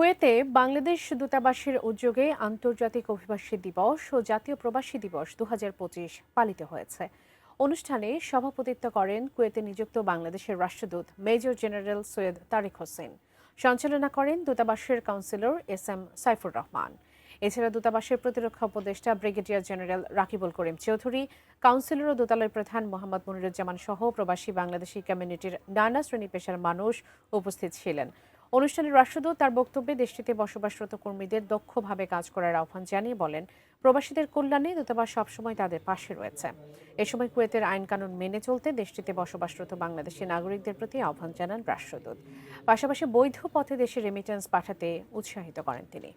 কুয়েতে বাংলাদেশ দূতাবাসের উদ্যোগে আন্তর্জাতিক অভিবাসী দিবস ও জাতীয় প্রবাসী দিবস ২০২৫ পালিত হয়েছে। অনুষ্ঠানে সভাপতিত্ব করেন কুয়েতে নিযুক্ত বাংলাদেশের রাষ্ট্রদূত মেজর জেনারেল সৈয়দ তারিক হোসেন। সঞ্চালনা করেন দূতাবাসের কাউন্সিলর এস সাইফুর রহমান। এছাড়া দূতাবাসের প্রতিরক্ষা উপদেষ্টা brigadier general Rakibul Karim Chowdhury, councillor ও দূতালয় প্রধান মোহাম্মদ মনিরুজ্জামান সহ প্রবাসী বাংলাদেশি কমিউনিটির নানা শ্রেণী পেশার মানুষ উপস্থিত ছিলেন। অনুষ্ঠানে রাষ্ট্রদূত তার বক্তব্যে দেশটিতে বসবাসরত কর্মীদের দক্ষভাবে কাজ করার আহ্বান জানিয়ে বলেন, প্রবাসীদের কল্যাণে দূতাবাস সবসময় তাদের পাশে রয়েছে। এ সময় কুয়েতের আইনকানুন মেনে চলতে দেশটিতে বসবাসরত বাংলাদেশি নাগরিকদের প্রতি আহ্বান জানান রাষ্ট্রদূত। পাশাপাশি বৈধ পথে দেশে রেমিটেন্স পাঠাতে উৎসাহিত করেন তিনি।